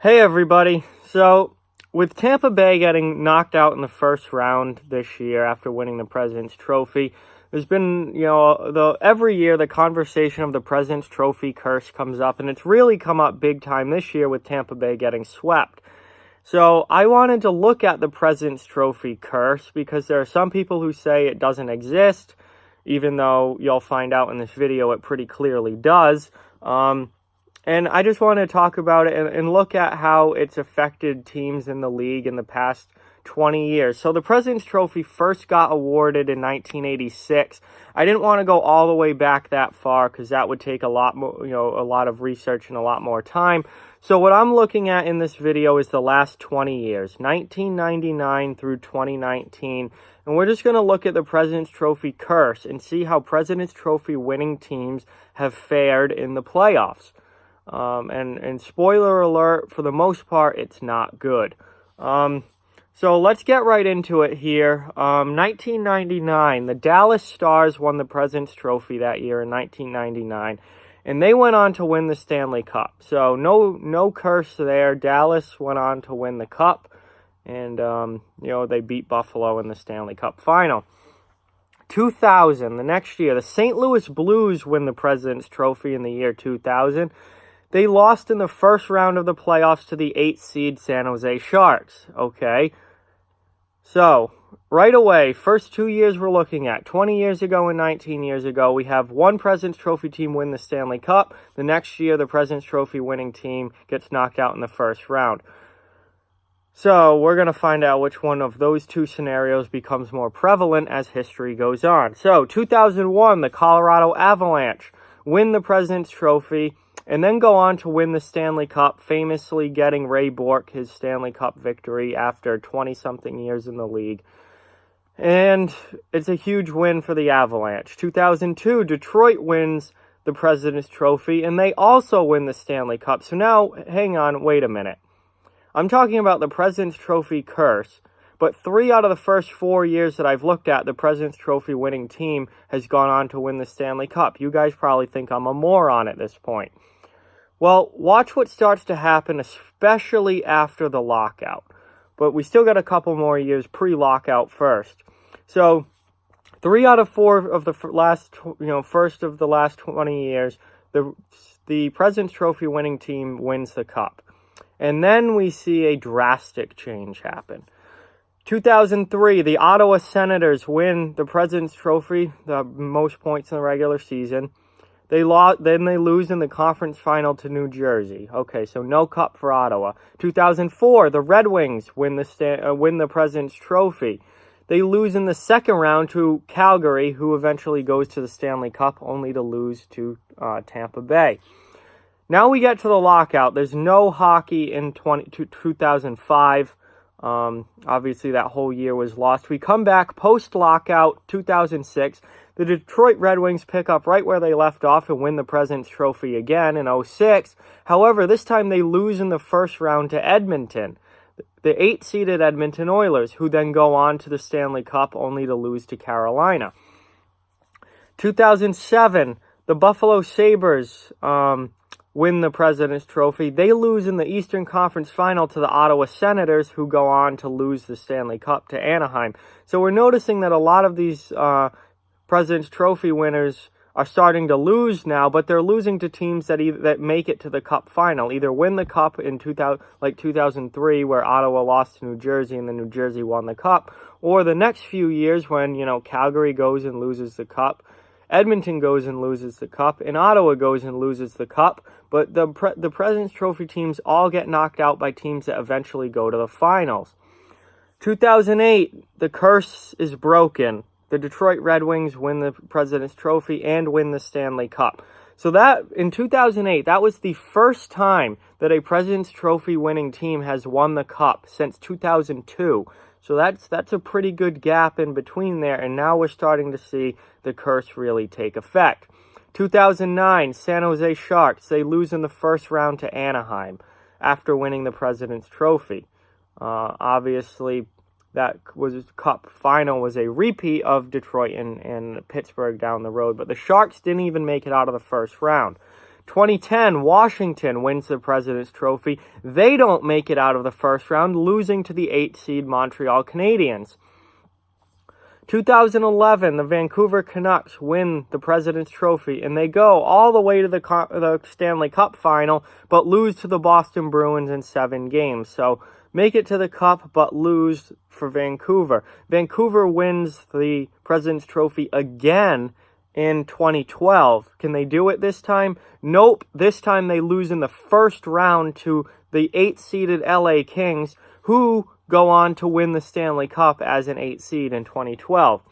Hey everybody. So, with Tampa Bay getting knocked out in the first round this year after winning the President's Trophy, there's been, every year the conversation of the President's Trophy curse comes up, and it's really come up big time this year with Tampa Bay getting swept. So, I wanted to look at the President's Trophy curse because there are some people who say it doesn't exist, even though you'll find out in this video it pretty clearly does. And I just want to talk about it and look at how it's affected teams in the league in the past 20 years. So the President's Trophy first got awarded in 1986. I didn't want to go all the way back that far because that would take a lot more, a lot of research and a lot more time. So what I'm looking at in this video is the last 20 years, 1999 through 2019. And we're just going to look at the President's Trophy curse and see how President's Trophy winning teams have fared in the playoffs. And spoiler alert, for the most part, it's not good. So let's get right into it here. 1999, the Dallas Stars won the President's Trophy that year in 1999, and they went on to win the Stanley Cup. So no curse there. Dallas went on to win the Cup, and they beat Buffalo in the Stanley Cup final. 2000, the next year, the St. Louis Blues win the President's Trophy in the year 2000. They lost in the first round of the playoffs to the 8th seed San Jose Sharks. Okay, so right away, first 2 years we're looking at, 20 years ago and 19 years ago, we have one President's Trophy team win the Stanley Cup. The next year, the President's Trophy winning team gets knocked out in the first round. So we're going to find out which one of those two scenarios becomes more prevalent as history goes on. So 2001, the Colorado Avalanche win the President's Trophy and then go on to win the Stanley Cup, famously getting Ray Bourque his Stanley Cup victory after 20-something years in the league. And it's a huge win for the Avalanche. 2002, Detroit wins the President's Trophy, and they also win the Stanley Cup. So now, hang on, wait a minute. I'm talking about the President's Trophy curse, but 3 out of the first 4 years that I've looked at, the President's Trophy winning team has gone on to win the Stanley Cup. You guys probably think I'm a moron at this point. Well, watch what starts to happen, especially after the lockout. But we still got a couple more years pre-lockout first. So, 3 out of 4 of the first of the last 20 years, the President's Trophy winning team wins the Cup. And then we see a drastic change happen. 2003, the Ottawa Senators win the President's Trophy, the most points in the regular season. Then they lose in the conference final to New Jersey. Okay, so no cup for Ottawa. 2004, the Red Wings win the President's Trophy. They lose in the second round to Calgary, who eventually goes to the Stanley Cup, only to lose to Tampa Bay. Now we get to the lockout. There's no hockey in 2005. Obviously, that whole year was lost. We come back post-lockout, 2006. The Detroit Red Wings pick up right where they left off and win the President's Trophy again in 2006. However, this time they lose in the first round to Edmonton, the 8th-seeded Edmonton Oilers, who then go on to the Stanley Cup only to lose to Carolina. 2007, the Buffalo Sabres win the President's Trophy. They lose in the Eastern Conference Final to the Ottawa Senators, who go on to lose the Stanley Cup to Anaheim. So we're noticing that a lot of these President's Trophy winners are starting to lose now, but they're losing to teams that make it to the Cup final. Either win the Cup in 2003, where Ottawa lost to New Jersey and then New Jersey won the Cup, or the next few years when, Calgary goes and loses the Cup, Edmonton goes and loses the Cup, and Ottawa goes and loses the Cup, but the President's Trophy teams all get knocked out by teams that eventually go to the finals. 2008, the curse is broken. The Detroit Red Wings win the President's Trophy and win the Stanley Cup. So that, in 2008, that was the first time that a President's Trophy winning team has won the Cup since 2002. So that's a pretty good gap in between there, and now we're starting to see the curse really take effect. 2009, San Jose Sharks, they lose in the first round to Anaheim after winning the President's Trophy. Obviously, that Cup final was a repeat of Detroit and Pittsburgh down the road, but the Sharks didn't even make it out of the first round. 2010, Washington wins the President's Trophy. They don't make it out of the first round, losing to the 8th seed Montreal Canadiens. 2011, the Vancouver Canucks win the President's Trophy, and they go all the way to the Stanley Cup final, but lose to the Boston Bruins in 7 games. So, make it to the Cup, but lose for Vancouver. Vancouver wins the President's Trophy again in 2012. Can they do it this time? Nope. This time they lose in the first round to the 8th-seeded LA Kings, who go on to win the Stanley Cup as an 8th seed in 2012.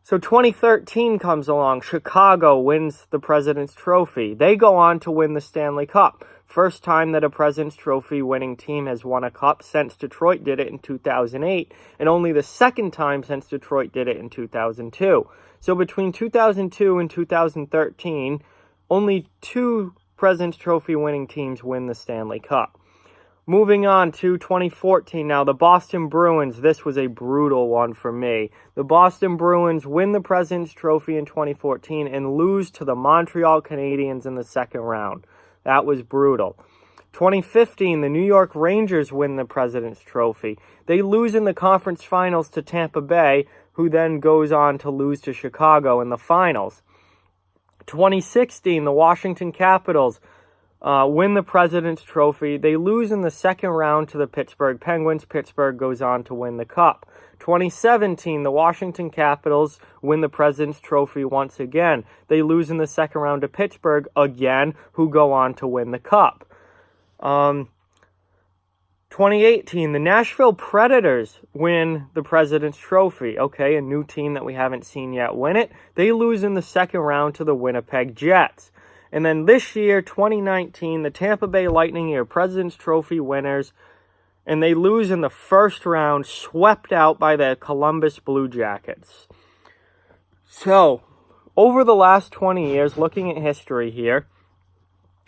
So 2013 comes along. Chicago wins the President's Trophy. They go on to win the Stanley Cup. First time that a President's Trophy winning team has won a cup since Detroit did it in 2008, and only the second time since Detroit did it in 2002. So between 2002 and 2013, only 2 President's Trophy winning teams win the Stanley Cup. Moving on to 2014 now, the Boston Bruins. This was a brutal one for me. The Boston Bruins win the President's Trophy in 2014 and lose to the Montreal Canadiens in the second round. That was brutal. 2015, the New York Rangers win the President's Trophy. They lose in the conference finals to Tampa Bay, who then goes on to lose to Chicago in the finals. 2016, the Washington Capitals win the President's Trophy. They lose in the second round to the Pittsburgh Penguins. Pittsburgh goes on to win the Cup. 2017, the Washington Capitals win the President's Trophy once again. They lose in the second round to Pittsburgh again, who go on to win the Cup. 2018, the Nashville Predators win the President's Trophy. Okay, a new team that we haven't seen yet win it. They lose in the second round to the Winnipeg Jets. And then this year, 2019, the Tampa Bay Lightning are President's Trophy winners, and they lose in the first round, swept out by the Columbus Blue Jackets. So, over the last 20 years, looking at history here,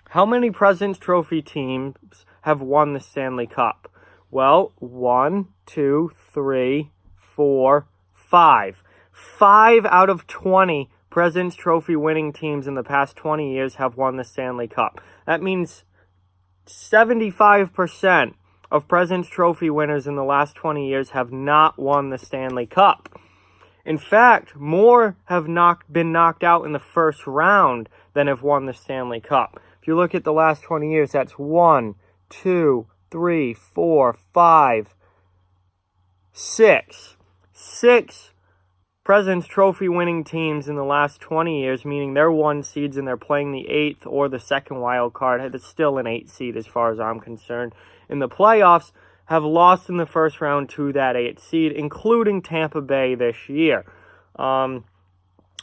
how many President's Trophy teams have won the Stanley Cup? Well, 1, 2, 3, 4, 5. 5 out of 20 President's Trophy winning teams in the past 20 years have won the Stanley Cup. That means 75% of President's Trophy winners in the last 20 years have not won the Stanley Cup. In fact, more have been knocked out in the first round than have won the Stanley Cup. If you look at the last 20 years, that's 1, 2, 3, 4, 5, 6. 6 President's Trophy winning teams in the last 20 years, meaning they're 1 seeds and they're playing the 8th or the second wild card. It's still an 8 seed as far as I'm concerned. In the playoffs, have lost in the first round to that 8th seed, including Tampa Bay this year.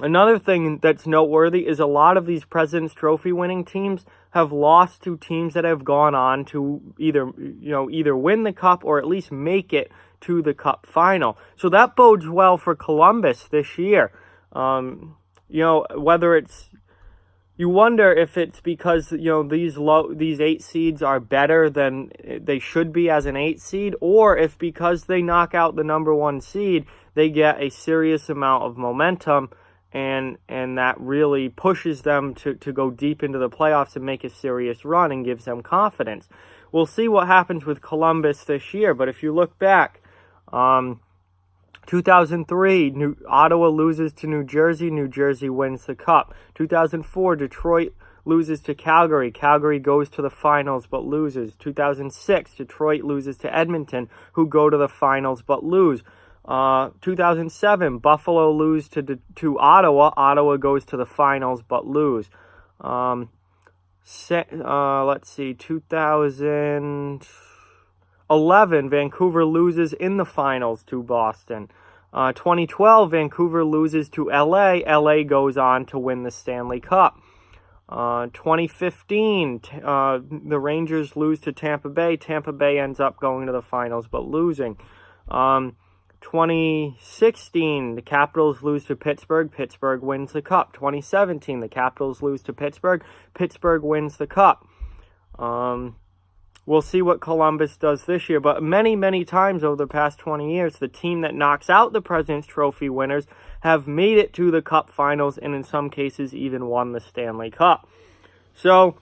Another thing that's noteworthy is a lot of these President's Trophy winning teams have lost to teams that have gone on to either win the Cup or at least make it to the Cup final. So that bodes well for Columbus this year. Whether it's, you wonder if it's because these 8 seeds are better than they should be as an 8 seed, or if because they knock out the number 1 seed, they get a serious amount of momentum, and that really pushes them to go deep into the playoffs and make a serious run and gives them confidence. We'll see what happens with Columbus this year, but if you look back, 2003, Ottawa loses to New Jersey. New Jersey wins the Cup. 2004, Detroit loses to Calgary. Calgary goes to the finals but loses. 2006, Detroit loses to Edmonton, who go to the finals but lose. 2007, Buffalo lose to Ottawa. Ottawa goes to the finals but lose. 2011, Vancouver loses in the finals to Boston. 2012, Vancouver loses to LA. LA goes on to win the Stanley Cup. 2015, the Rangers lose to Tampa Bay. Tampa Bay ends up going to the finals but losing. 2016, the Capitals lose to Pittsburgh. Pittsburgh wins the Cup. 2017, the Capitals lose to Pittsburgh. Pittsburgh wins the Cup. We'll see what Columbus does this year, but many, many times over the past 20 years, the team that knocks out the President's Trophy winners have made it to the Cup finals and in some cases even won the Stanley Cup. So,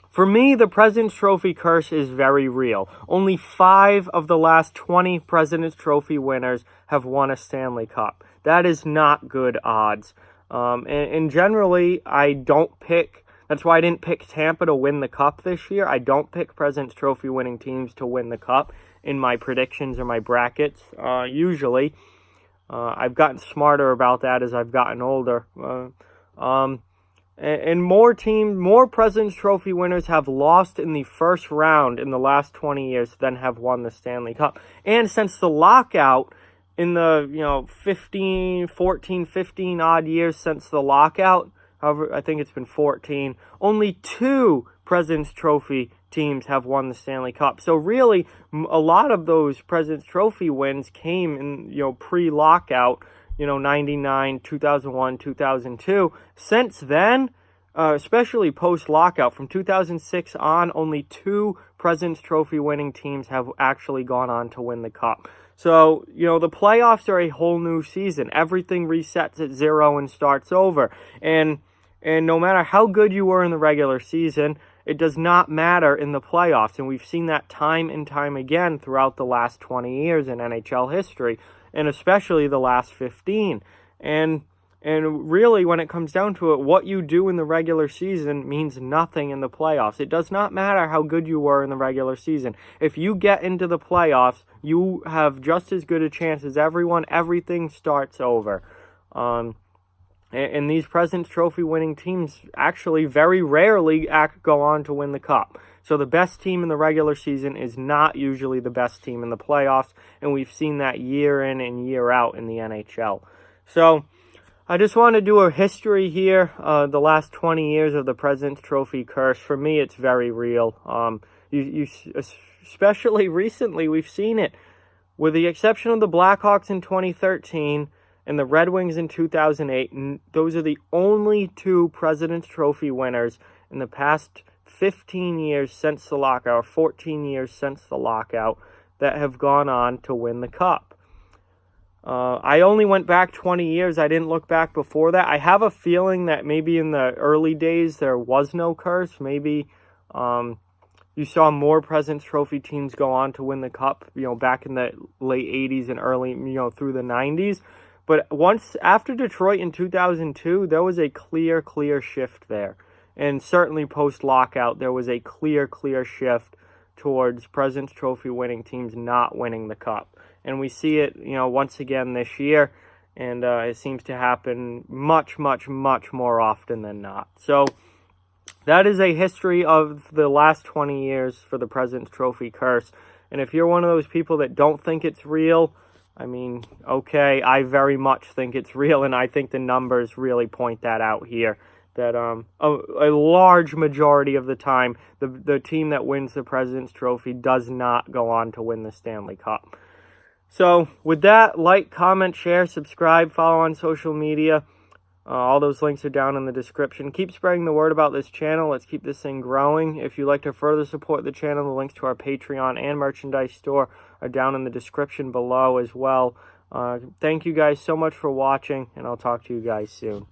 for me, the President's Trophy curse is very real. Only 5 of the last 20 President's Trophy winners have won a Stanley Cup. That is not good odds. And generally, I don't pick. That's why I didn't pick Tampa to win the Cup this year. I don't pick President's Trophy winning teams to win the Cup in my predictions or my brackets, usually. I've gotten smarter about that as I've gotten older. And more President's Trophy winners have lost in the first round in the last 20 years than have won the Stanley Cup. And since the lockout, in the 15 odd years since the lockout, however, I think it's been 14, only 2 President's Trophy teams have won the Stanley Cup. So really, a lot of those President's Trophy wins came in, pre-lockout, 99, 2001, 2002. Since then, especially post-lockout, from 2006 on, only 2 President's Trophy winning teams have actually gone on to win the Cup. So, the playoffs are a whole new season. Everything resets at 0 and starts over. And no matter how good you were in the regular season, it does not matter in the playoffs. And we've seen that time and time again throughout the last 20 years in NHL history, and especially the last 15. And really, when it comes down to it, what you do in the regular season means nothing in the playoffs. It does not matter how good you were in the regular season. If you get into the playoffs, you have just as good a chance as everyone. Everything starts over. And these President's Trophy winning teams actually very rarely go on to win the Cup. So the best team in the regular season is not usually the best team in the playoffs, and we've seen that year in and year out in the NHL. So I just want to do a history here, the last 20 years of the President's Trophy curse. For me, it's very real. Especially recently, we've seen it. With the exception of the Blackhawks in 2013 and the Red Wings in 2008, those are the only 2 President's Trophy winners in the past 15 years since the lockout, or 14 years since the lockout, that have gone on to win the Cup. I only went back 20 years. I didn't look back before that. I have a feeling that maybe in the early days there was no curse. Maybe you saw more President's Trophy teams go on to win the Cup, back in the late 80s and early, through the 90s. But after Detroit in 2002, there was a clear shift there. And certainly post-lockout, there was a clear shift towards President's Trophy winning teams not winning the Cup. And we see it, once again this year, and it seems to happen much more often than not. So that is a history of the last 20 years for the President's Trophy curse. And if you're one of those people that don't think it's real, okay, I very much think it's real, and I think the numbers really point that out here. That a large majority of the time, the team that wins the President's Trophy does not go on to win the Stanley Cup. So with that, like, comment, share, subscribe, follow on social media. All those links are down in the description. Keep spreading the word about this channel. Let's keep this thing growing. If you'd like to further support the channel, the links to our Patreon and merchandise store are down in the description below as well. Thank you guys so much for watching, and I'll talk to you guys soon.